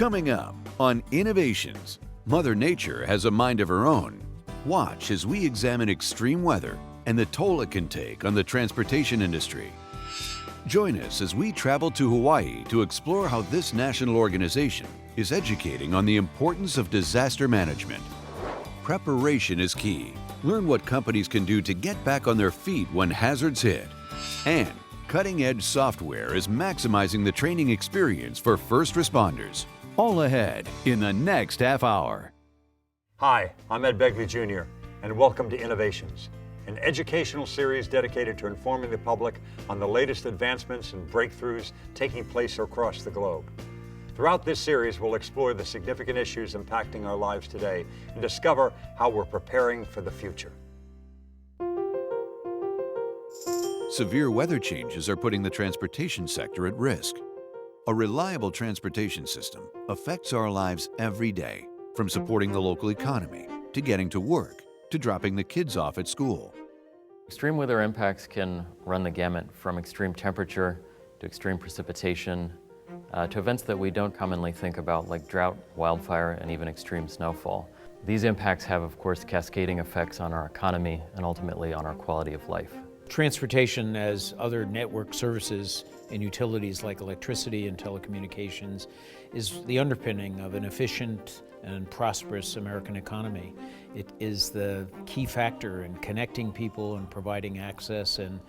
Coming up on Innovations, Mother Nature has a mind of her own. Watch as we examine extreme weather and the toll it can take on the transportation industry. Join us as we travel to Hawaii to explore how this national organization is educating on the importance of disaster management. Preparation is key. Learn what companies can do to get back on their feet when hazards hit. And cutting-edge software is maximizing the training experience for first responders. All ahead in the next half hour. Hi, I'm Ed Begley Jr., and welcome to Innovations, an educational series dedicated to informing the public on the latest advancements and breakthroughs taking place across the globe. Throughout this series, we'll explore the significant issues impacting our lives today and discover how we're preparing for the future. Severe weather changes are putting the transportation sector at risk. A reliable transportation system affects our lives every day, from supporting the local economy, to getting to work, to dropping the kids off at school. Extreme weather impacts can run the gamut from extreme temperature to extreme precipitation to events that we don't commonly think about like drought, wildfire, and even extreme snowfall. These impacts have, of course, cascading effects on our economy and ultimately on our quality of life. Transportation, as other network services and utilities like electricity and telecommunications, is the underpinning of an efficient and prosperous American economy. It is the key factor in connecting people and providing access, and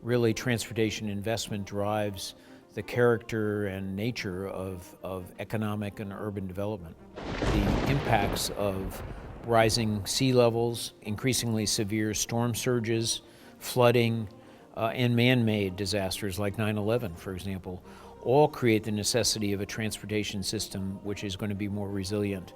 really transportation investment drives the character and nature of economic and urban development. The impacts of rising sea levels, increasingly severe storm surges, flooding, and man-made disasters like 9/11, for example, all create the necessity of a transportation system which is going to be more resilient.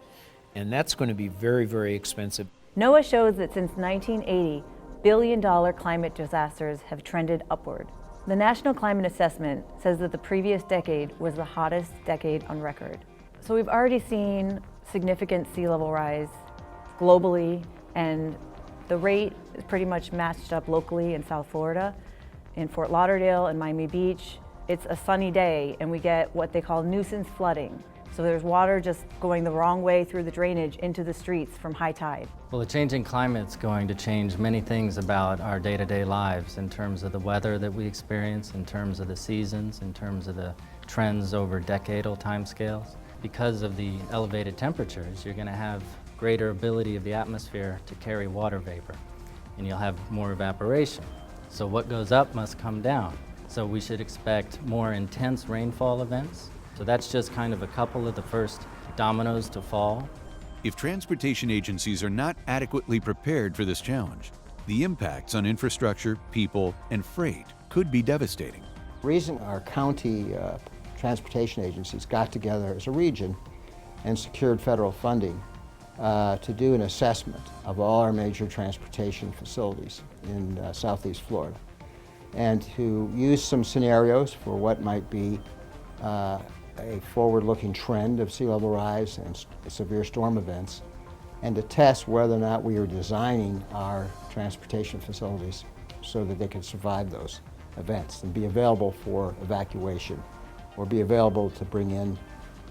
And that's going to be very, very expensive. NOAA shows that since 1980, billion-dollar climate disasters have trended upward. The National Climate Assessment says that the previous decade was the hottest decade on record. So we've already seen significant sea level rise globally, and the rate is pretty much matched up locally in South Florida. In Fort Lauderdale and Miami Beach, it's a sunny day and we get what they call nuisance flooding. So there's water just going the wrong way through the drainage into the streets from high tide. Well, the changing climate's going to change many things about our day-to-day lives in terms of the weather that we experience, in terms of the seasons, in terms of the trends over decadal timescales. Because of the elevated temperatures, you're going to have greater ability of the atmosphere to carry water vapor, and you'll have more evaporation. So what goes up must come down. So we should expect more intense rainfall events. So that's just kind of a couple of the first dominoes to fall. If transportation agencies are not adequately prepared for this challenge, the impacts on infrastructure, people, and freight could be devastating. The reason our county transportation agencies got together as a region and secured federal funding to do an assessment of all our major transportation facilities in Southeast Florida, and to use some scenarios for what might be a forward-looking trend of sea level rise and severe storm events, and to test whether or not we are designing our transportation facilities so that they can survive those events and be available for evacuation or be available to bring in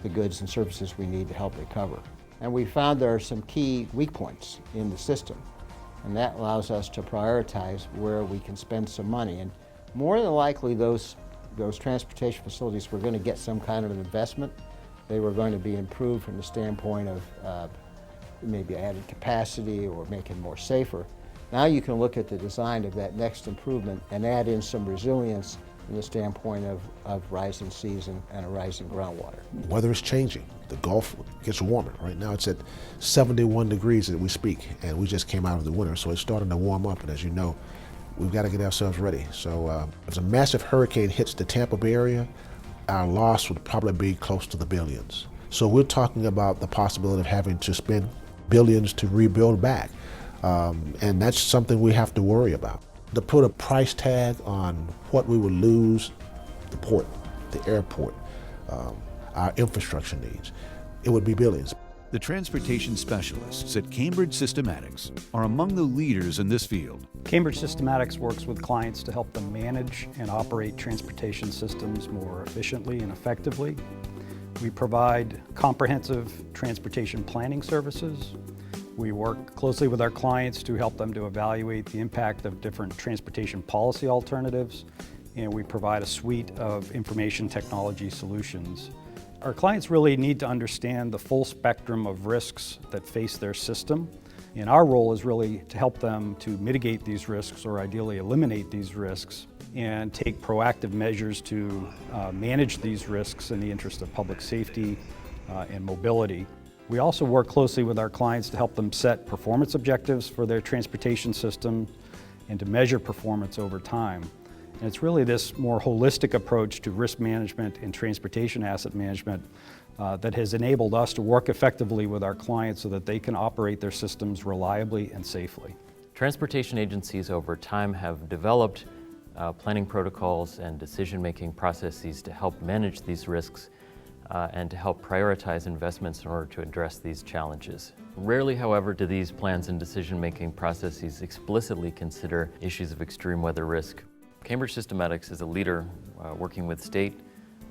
the goods and services we need to help recover. And we found there are some key weak points in the system, and that allows us to prioritize where we can spend some money. And more than likely, those transportation facilities were going to get some kind of an investment. They were going to be improved from the standpoint of maybe added capacity or making more safer. Now you can look at the design of that next improvement and add in some resilience from the standpoint of rising seas and a rising groundwater. Weather is changing. The Gulf gets warmer. Right now it's at 71 degrees as we speak, and we just came out of the winter, so it's starting to warm up, and as you know, we've got to get ourselves ready. So if a massive hurricane hits the Tampa Bay area, our loss would probably be close to the billions. So we're talking about the possibility of having to spend billions to rebuild back. And that's something we have to worry about. To put a price tag on what we would lose, the port, the airport, our infrastructure needs, it would be billions. The transportation specialists at Cambridge Systematics are among the leaders in this field. Cambridge Systematics works with clients to help them manage and operate transportation systems more efficiently and effectively. We provide comprehensive transportation planning services. We work closely with our clients to help them to evaluate the impact of different transportation policy alternatives, and we provide a suite of information technology solutions. Our clients really need to understand the full spectrum of risks that face their system, and our role is really to help them to mitigate these risks or ideally eliminate these risks and take proactive measures to manage these risks in the interest of public safety and mobility. We also work closely with our clients to help them set performance objectives for their transportation system and to measure performance over time. And it's really this more holistic approach to risk management and transportation asset management that has enabled us to work effectively with our clients so that they can operate their systems reliably and safely. Transportation agencies over time have developed planning protocols and decision-making processes to help manage these risks and to help prioritize investments in order to address these challenges. Rarely, however, do these plans and decision-making processes explicitly consider issues of extreme weather risk. Cambridge Systematics is a leader working with state,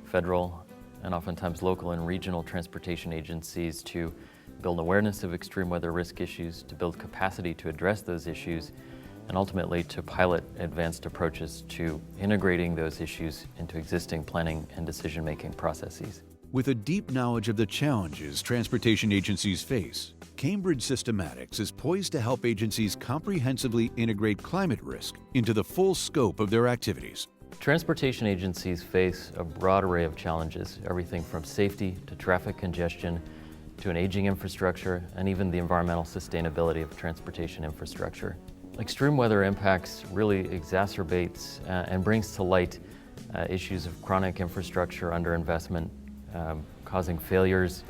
federal, and oftentimes local and regional transportation agencies to build awareness of extreme weather risk issues, to build capacity to address those issues, and ultimately to pilot advanced approaches to integrating those issues into existing planning and decision-making processes. With a deep knowledge of the challenges transportation agencies face, Cambridge Systematics is poised to help agencies comprehensively integrate climate risk into the full scope of their activities. Transportation agencies face a broad array of challenges, everything from safety to traffic congestion to an aging infrastructure and even the environmental sustainability of transportation infrastructure. Extreme weather impacts really exacerbates and brings to light issues of chronic infrastructure underinvestment, causing failures,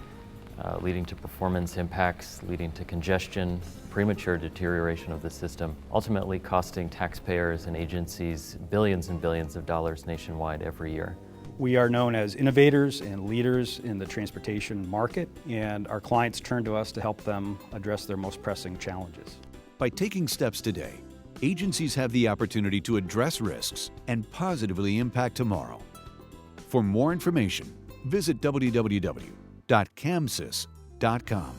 leading to performance impacts, leading to congestion, premature deterioration of the system, ultimately costing taxpayers and agencies billions and billions of dollars nationwide every year. We are known as innovators and leaders in the transportation market, and our clients turn to us to help them address their most pressing challenges. By taking steps today, agencies have the opportunity to address risks and positively impact tomorrow. For more information, visit www.camsys.com.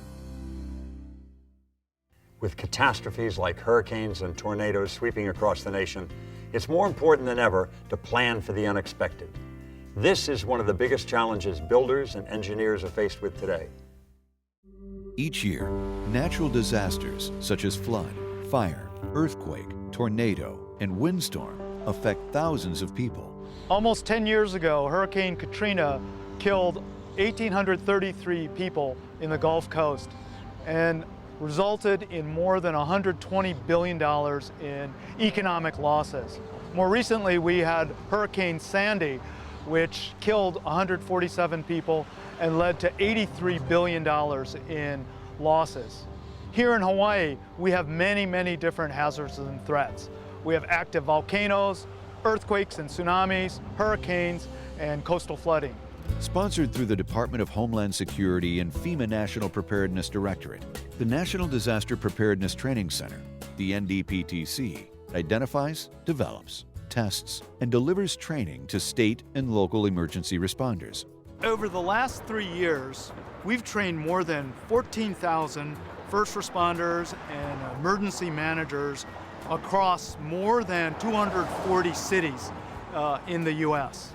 With catastrophes like hurricanes and tornadoes sweeping across the nation, it's more important than ever to plan for the unexpected. This is one of the biggest challenges builders and engineers are faced with today. Each year, natural disasters such as flood, fire, earthquake, tornado, and windstorm affect thousands of people. Almost 10 years ago, Hurricane Katrina killed 1,833 people in the Gulf Coast and resulted in more than $120 billion in economic losses. More recently, we had Hurricane Sandy, which killed 147 people and led to $83 billion in losses. Here in Hawaii, we have many different hazards and threats. We have active volcanoes, earthquakes and tsunamis, hurricanes, and coastal flooding. Sponsored through the Department of Homeland Security and FEMA National Preparedness Directorate, the National Disaster Preparedness Training Center, the NDPTC, identifies, develops, tests, and delivers training to state and local emergency responders. Over the last 3 years, we've trained more than 14,000 first responders and emergency managers across more than 240 cities in the U.S.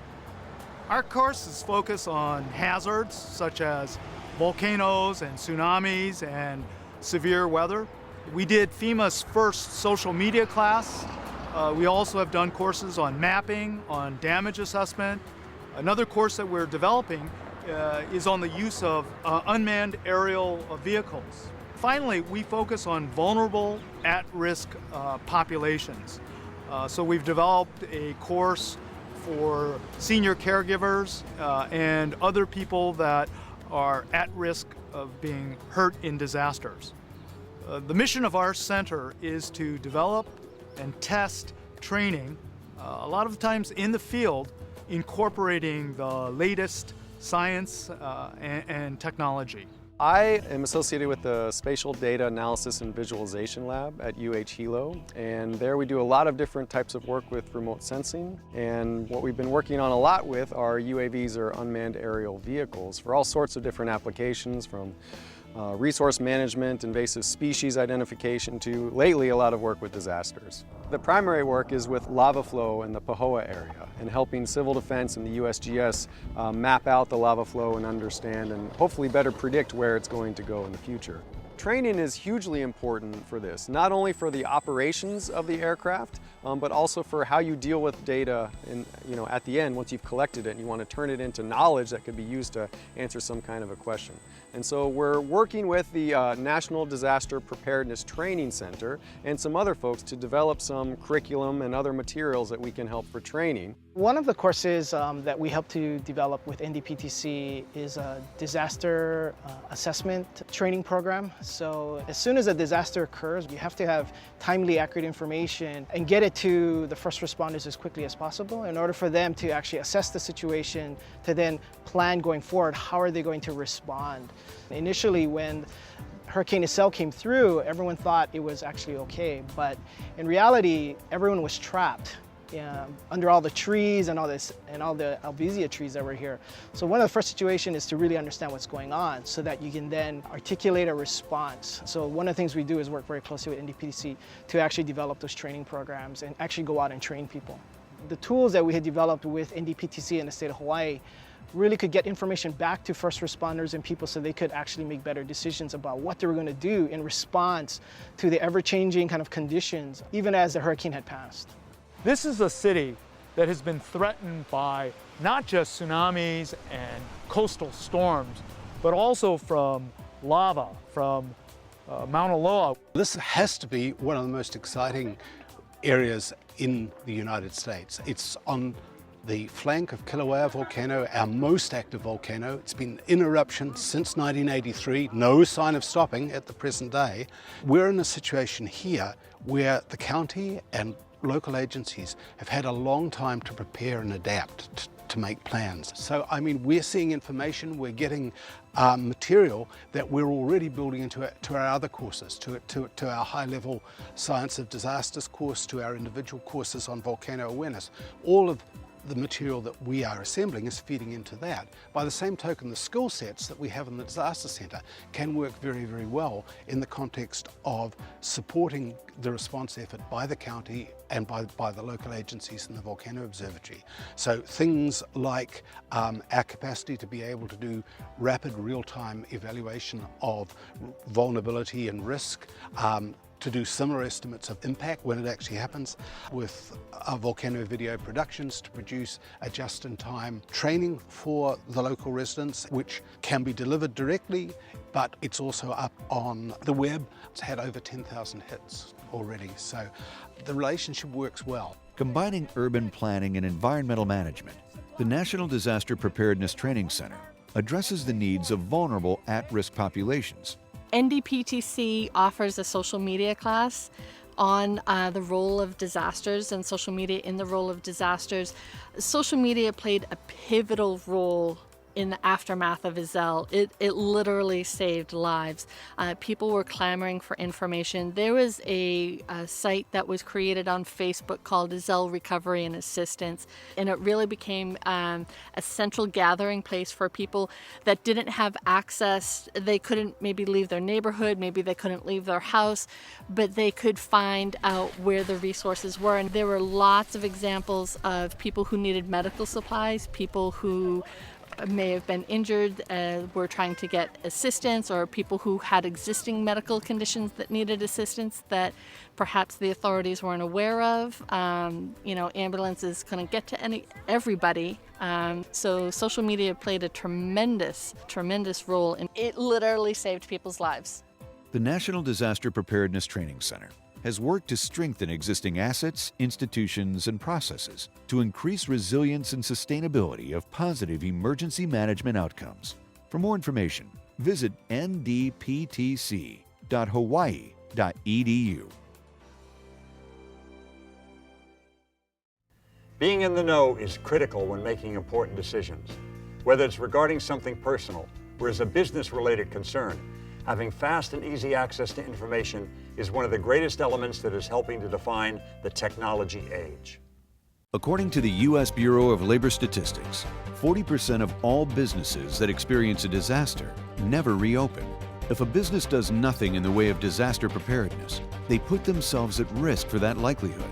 Our course is focused on hazards such as volcanoes and tsunamis and severe weather. We did FEMA's first social media class. We also have done courses on mapping, on damage assessment. Another course that we're developing is on the use of unmanned aerial vehicles. Finally, we focus on vulnerable, at-risk populations. So we've developed a course for senior caregivers and other people that are at risk of being hurt in disasters. The mission of our center is to develop and test training, a lot of times in the field, incorporating the latest science and technology. I am associated with the Spatial Data Analysis and Visualization Lab at Hilo, and there we do a lot of different types of work with remote sensing. And what we've been working on a lot with are UAVs, or unmanned aerial vehicles, for all sorts of different applications, from resource management, invasive species identification, to lately a lot of work with disasters. The primary work is with lava flow in the Pahoa area and helping civil defense and the USGS map out the lava flow and understand and hopefully better predict where it's going to go in the future. Training is hugely important for this, not only for the operations of the aircraft, but also for how you deal with data at the end once you've collected it and you want to turn it into knowledge that could be used to answer some kind of a question. And so we're working with the National Disaster Preparedness Training Center and some other folks to develop some curriculum and other materials that we can help for training. One of the courses that we help to develop with NDPTC is a disaster assessment training program. So as soon as a disaster occurs, you have to have timely, accurate information and get it to the first responders as quickly as possible in order for them to actually assess the situation, to then plan going forward, how are they going to respond. Initially, when Hurricane Iselle came through, everyone thought it was actually okay, but in reality, everyone was trapped under all the trees and all the albizia trees that were here. So one of the first situations is to really understand what's going on so that you can then articulate a response. So one of the things we do is work very closely with NDPTC to actually develop those training programs and actually go out and train people. The tools that we had developed with NDPTC in the state of Hawaii really could get information back to first responders and people so they could actually make better decisions about what they were going to do in response to the ever-changing kind of conditions, even as the hurricane had passed. This is a city that has been threatened by not just tsunamis and coastal storms, but also from lava, from Mauna Loa. This has to be one of the most exciting areas in the United States. It's on the flank of Kilauea volcano, our most active volcano. It's been in eruption since 1983, no sign of stopping at the present day. We're in a situation here where the county and local agencies have had a long time to prepare and adapt to make plans. So, I mean, we're seeing information, we're getting material that we're already building into our other courses, to our high-level Science of Disasters course, to our individual courses on volcano awareness. All of the material that we are assembling is feeding into that. By the same token, the skill sets that we have in the Disaster Centre can work very, very well in the context of supporting the response effort by the county and by the local agencies in the Volcano Observatory. So things like our capacity to be able to do rapid real-time evaluation of vulnerability and risk, to do similar estimates of impact when it actually happens, with volcano video productions to produce a just-in-time training for the local residents, which can be delivered directly, but it's also up on the web. It's had over 10,000 hits already, so the relationship works well. Combining urban planning and environmental management, the National Disaster Preparedness Training Center addresses the needs of vulnerable at-risk populations. NDPTC offers a social media class on the role of disasters and social media in the role of disasters. Social media played a pivotal role in the aftermath of Iselle. It literally saved lives. People were clamoring for information. There was a site that was created on Facebook called Iselle Recovery and Assistance, and it really became a central gathering place for people that didn't have access. They couldn't maybe leave their neighborhood, maybe they couldn't leave their house, but they could find out where the resources were. And there were lots of examples of people who needed medical supplies, people who may have been injured, were trying to get assistance, or people who had existing medical conditions that needed assistance that perhaps the authorities weren't aware of. Ambulances couldn't get to everybody. So social media played a tremendous role, and it literally saved people's lives. The National Disaster Preparedness Training Center has worked to strengthen existing assets, institutions, and processes to increase resilience and sustainability of positive emergency management outcomes. For more information, visit ndptc.hawaii.edu. Being in the know is critical when making important decisions, whether it's regarding something personal, whereas a business-related concern, having fast and easy access to information is one of the greatest elements that is helping to define the technology age. According to the U.S. Bureau of Labor Statistics, 40% of all businesses that experience a disaster never reopen. If a business does nothing in the way of disaster preparedness, they put themselves at risk for that likelihood,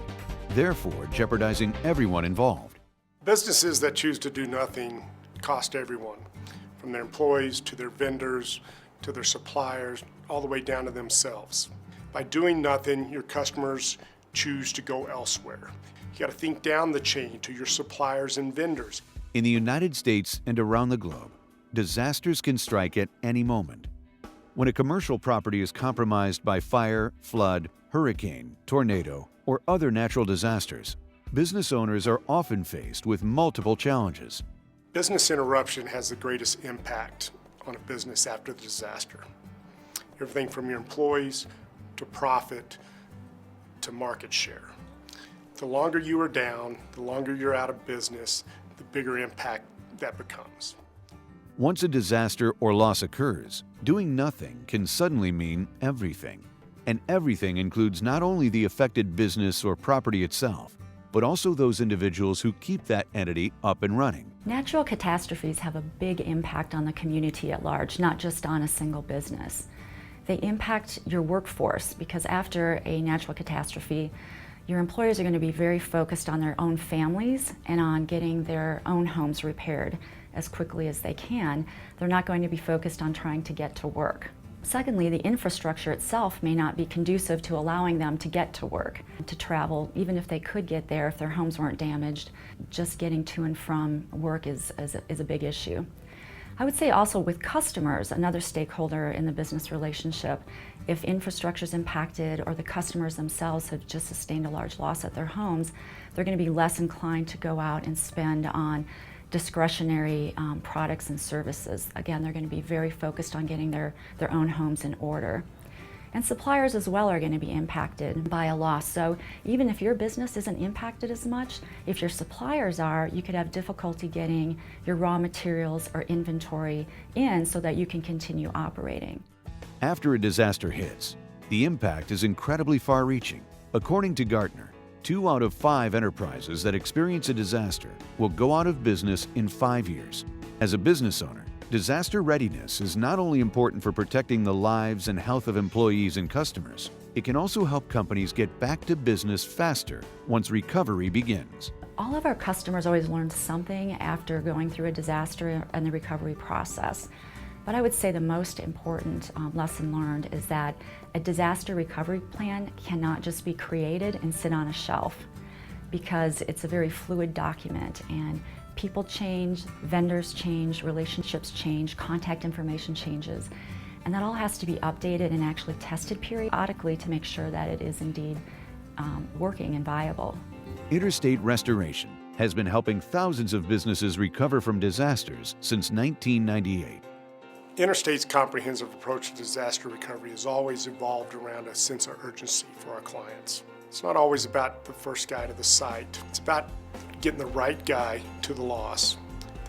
therefore jeopardizing everyone involved. Businesses that choose to do nothing cost everyone, from their employees to their vendors to their suppliers, all the way down to themselves. By doing nothing, your customers choose to go elsewhere. You got to think down the chain to your suppliers and vendors. In the United States and around the globe, disasters can strike at any moment. When a commercial property is compromised by fire, flood, hurricane, tornado, or other natural disasters, business owners are often faced with multiple challenges. Business interruption has the greatest impact on a business after the disaster. Everything from your employees to profit to market share. The longer you are down, the longer you're out of business, the bigger impact that becomes. Once a disaster or loss occurs, doing nothing can suddenly mean everything. And everything includes not only the affected business or property itself, but also those individuals who keep that entity up and running. Natural catastrophes have a big impact on the community at large, not just on a single business. They impact your workforce because after a natural catastrophe, your employers are going to be very focused on their own families and on getting their own homes repaired as quickly as they can. They're not going to be focused on trying to get to work. Secondly, the infrastructure itself may not be conducive to allowing them to get to work, to travel, even if they could get there if their homes weren't damaged. Just getting to and from work is a big issue. I would say also with customers, another stakeholder in the business relationship, if infrastructure is impacted or the customers themselves have just sustained a large loss at their homes, they're going to be less inclined to go out and spend on discretionary products and services. Again, they're going to be very focused on getting their own homes in order. And suppliers as well are going to be impacted by a loss. So even if your business isn't impacted as much, if your suppliers are, you could have difficulty getting your raw materials or inventory in so that you can continue operating. After a disaster hits, the impact is incredibly far-reaching. According to Gartner, 2 out of 5 enterprises that experience a disaster will go out of business in 5 years. As a business owner, disaster readiness is not only important for protecting the lives and health of employees and customers, it can also help companies get back to business faster once recovery begins. All of our customers always learn something after going through a disaster and the recovery process. But I would say the most important lesson learned is that a disaster recovery plan cannot just be created and sit on a shelf, because it's a very fluid document and people change, vendors change, relationships change, contact information changes, and that all has to be updated and actually tested periodically to make sure that it is indeed working and viable. Interstate Restoration has been helping thousands of businesses recover from disasters since 1998. Interstate's comprehensive approach to disaster recovery has always evolved around a sense of urgency for our clients. It's not always about the first guy to the site. It's about getting the right guy to the loss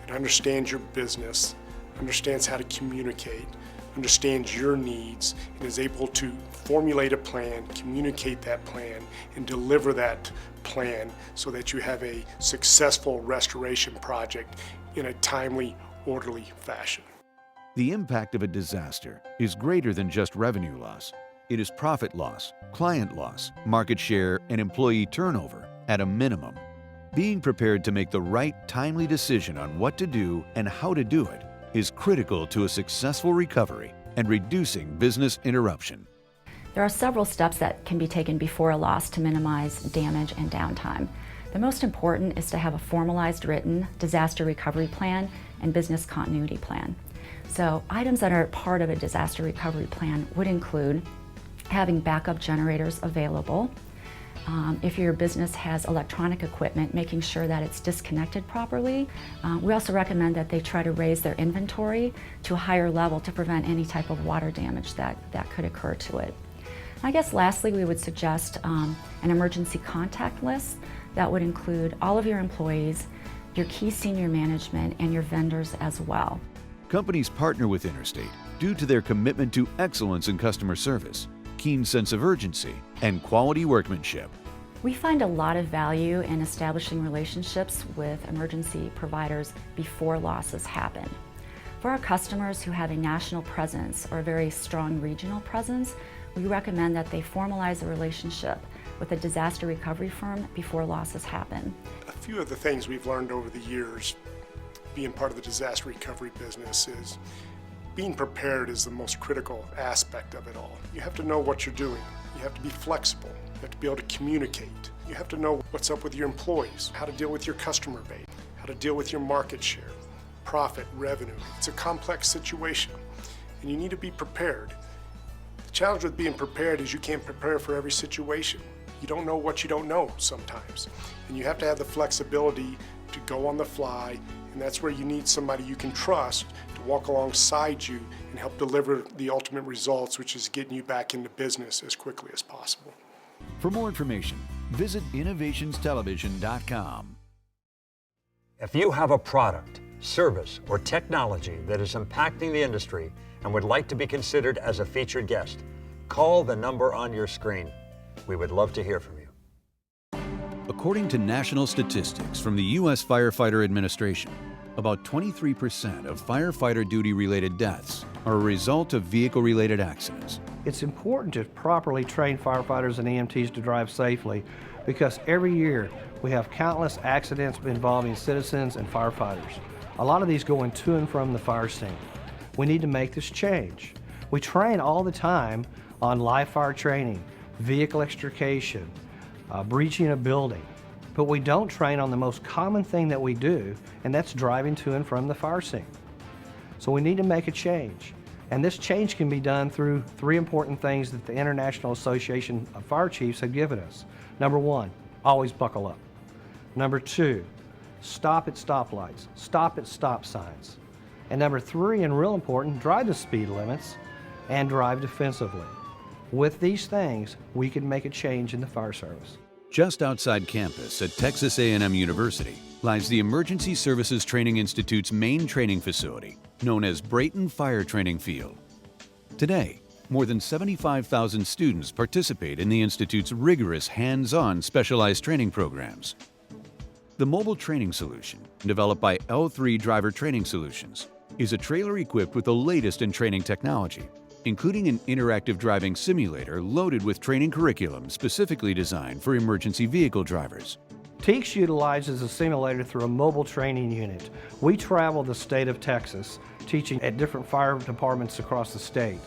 that understands your business, understands how to communicate, understands your needs, and is able to formulate a plan, communicate that plan, and deliver that plan so that you have a successful restoration project in a timely, orderly fashion. The impact of a disaster is greater than just revenue loss. It is profit loss, client loss, market share, and employee turnover at a minimum. Being prepared to make the right, timely decision on what to do and how to do it is critical to a successful recovery and reducing business interruption. There are several steps that can be taken before a loss to minimize damage and downtime. The most important is to have a formalized written disaster recovery plan and business continuity plan. So items that are part of a disaster recovery plan would include having backup generators available. If your business has electronic equipment, making sure that it's disconnected properly. We also recommend that they try to raise their inventory to a higher level to prevent any type of water damage that could occur to it. I guess lastly, we would suggest an emergency contact list that would include all of your employees, your key senior management, and your vendors as well. Companies partner with Interstate due to their commitment to excellence in customer service, keen sense of urgency, and quality workmanship. We find a lot of value in establishing relationships with emergency providers before losses happen. For our customers who have a national presence or a very strong regional presence, we recommend that they formalize a relationship with a disaster recovery firm before losses happen. A few of the things we've learned over the years being part of the disaster recovery business is being prepared is the most critical aspect of it all. You have to know what you're doing. You have to be flexible. You have to be able to communicate. You have to know what's up with your employees, how to deal with your customer base, how to deal with your market share, profit, revenue. It's a complex situation, and you need to be prepared. The challenge with being prepared is you can't prepare for every situation. You don't know what you don't know sometimes, and you have to have the flexibility to go on the fly, and that's where you need somebody you can trust to walk alongside you and help deliver the ultimate results, which is getting you back into business as quickly as possible. For more information, visit innovationstelevision.com. If you have a product, service, or technology that is impacting the industry and would like to be considered as a featured guest, call the number on your screen. We would love to hear from you. According to national statistics from the U.S. Firefighter Administration, about 23% of firefighter duty-related deaths are a result of vehicle-related accidents. It's important to properly train firefighters and EMTs to drive safely because every year we have countless accidents involving citizens and firefighters. A lot of these going to and from the fire scene. We need to make this change. We train all the time on live fire training, vehicle extrication, breaching a building, but we don't train on the most common thing that we do, and that's driving to and from the fire scene. So we need to make a change. And this change can be done through three important things that the International Association of Fire Chiefs have given us. Number one, always buckle up. Number two, stop at stoplights, stop at stop signs. And number three, and real important, drive the speed limits and drive defensively. With these things, we can make a change in the fire service. Just outside campus at Texas A&M University lies the Emergency Services Training Institute's main training facility, known as Brayton Fire Training Field. Today, more than 75,000 students participate in the Institute's rigorous hands-on specialized training programs. The mobile training solution, developed by L3 Driver Training Solutions, is a trailer equipped with the latest in training technology, including an interactive driving simulator loaded with training curriculum specifically designed for emergency vehicle drivers. TEACS utilizes a simulator through a mobile training unit. We travel the state of Texas, teaching at different fire departments across the state.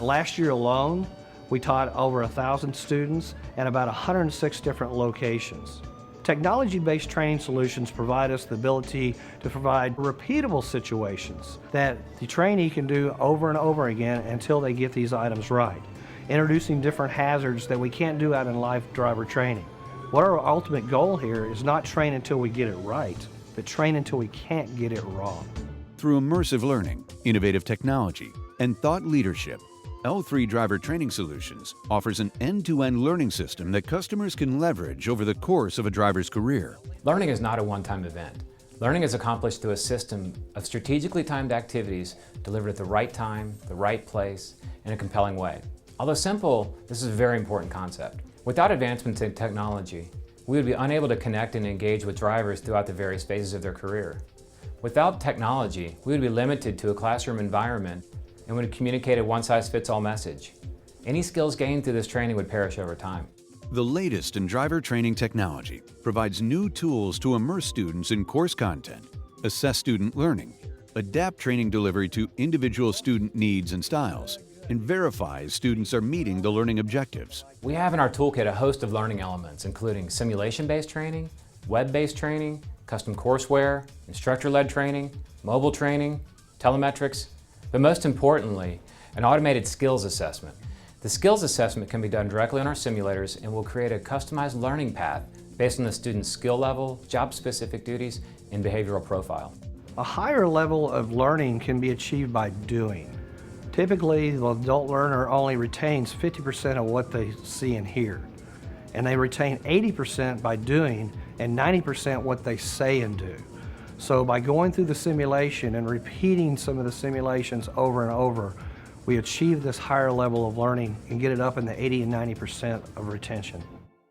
Last year alone, we taught over 1,000 students at about 106 different locations. Technology-based training solutions provide us the ability to provide repeatable situations that the trainee can do over and over again until they get these items right, introducing different hazards that we can't do out in live driver training. What our ultimate goal here is not train until we get it right, but train until we can't get it wrong. Through immersive learning, innovative technology, and thought leadership, L3 Driver Training Solutions offers an end-to-end learning system that customers can leverage over the course of a driver's career. Learning is not a one-time event. Learning is accomplished through a system of strategically timed activities delivered at the right time, the right place, in a compelling way. Although simple, this is a very important concept. Without advancements in technology, we would be unable to connect and engage with drivers throughout the various phases of their career. Without technology, we would be limited to a classroom environment and would communicate a one-size-fits-all message. Any skills gained through this training would perish over time. The latest in driver training technology provides new tools to immerse students in course content, assess student learning, adapt training delivery to individual student needs and styles, and verify students are meeting the learning objectives. We have in our toolkit a host of learning elements, including simulation-based training, web-based training, custom courseware, instructor-led training, mobile training, telemetrics, but most importantly, an automated skills assessment. The skills assessment can be done directly on our simulators and will create a customized learning path based on the student's skill level, job-specific duties, and behavioral profile. A higher level of learning can be achieved by doing. Typically, the adult learner only retains 50% of what they see and hear, and they retain 80% by doing and 90% what they say and do. So by going through the simulation and repeating some of the simulations over and over, we achieve this higher level of learning and get it up in the 80 and 90% of retention.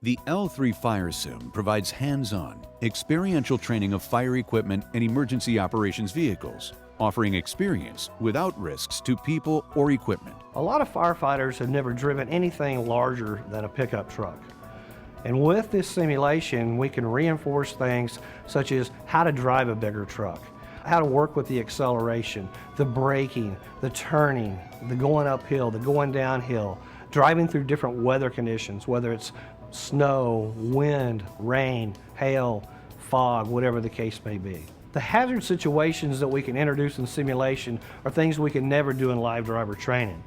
The L3 Fire Sim provides hands-on, experiential training of fire equipment and emergency operations vehicles, offering experience without risks to people or equipment. A lot of firefighters have never driven anything larger than a pickup truck. And with this simulation, we can reinforce things such as how to drive a bigger truck, how to work with the acceleration, the braking, the turning, the going uphill, the going downhill, driving through different weather conditions, whether it's snow, wind, rain, hail, fog, whatever the case may be. The hazard situations that we can introduce in simulation are things we can never do in live driver training.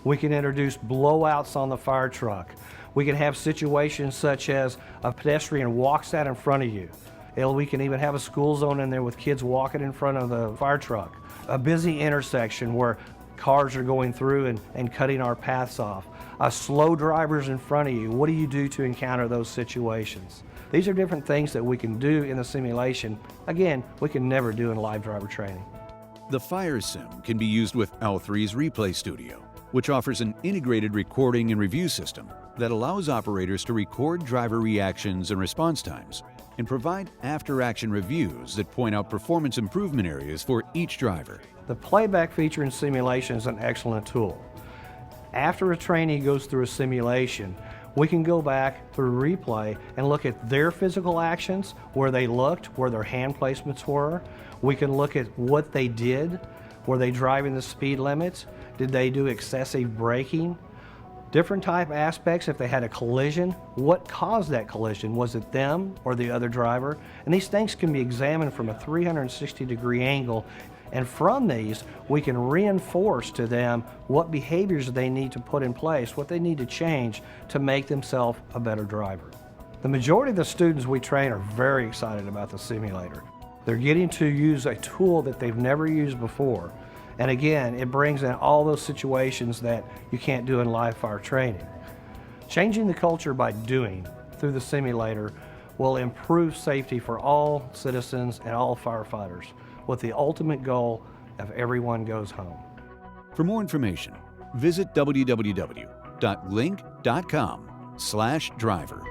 We can introduce blowouts on the fire truck. We can have situations such as a pedestrian walks out in front of you. We can even have a school zone in there with kids walking in front of the fire truck. A busy intersection where cars are going through and cutting our paths off. Slow drivers in front of you. What do you do to encounter those situations? These are different things that we can do in the simulation. Again, we can never do in live driver training. The Fire Sim can be used with L3's Replay Studio, which offers an integrated recording and review system that allows operators to record driver reactions and response times and provide after-action reviews that point out performance improvement areas for each driver. The playback feature in simulation is an excellent tool. After a trainee goes through a simulation, we can go back through replay and look at their physical actions, where they looked, where their hand placements were. We can look at what they did. Were they driving the speed limits? Did they do excessive braking? Different type aspects. If they had a collision, what caused that collision? Was it them or the other driver? And these things can be examined from a 360-degree angle, and from these we can reinforce to them what behaviors they need to put in place, what they need to change to make themselves a better driver. The majority of the students we train are very excited about the simulator. They're getting to use a tool that they've never used before. And again, it brings in all those situations that you can't do in live fire training. Changing the culture by doing through the simulator will improve safety for all citizens and all firefighters, with the ultimate goal of everyone goes home. For more information, visit www.link.com/driver.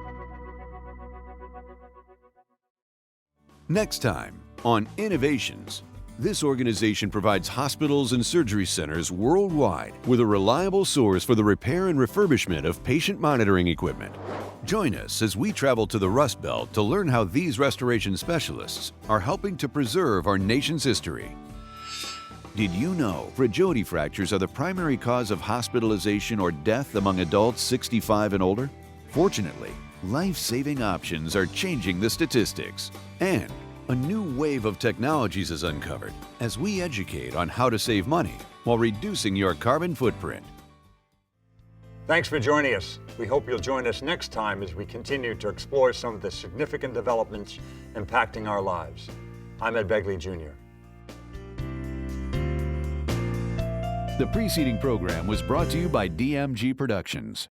Next time on Innovations, this organization provides hospitals and surgery centers worldwide with a reliable source for the repair and refurbishment of patient monitoring equipment. Join us as we travel to the Rust Belt to learn how these restoration specialists are helping to preserve our nation's history. Did you know fragility fractures are the primary cause of hospitalization or death among adults 65 and older? Fortunately, life-saving options are changing the statistics. And a new wave of technologies is uncovered as we educate on how to save money while reducing your carbon footprint. Thanks for joining us. We hope you'll join us next time as we continue to explore some of the significant developments impacting our lives. I'm Ed Begley, Jr. The preceding program was brought to you by DMG Productions.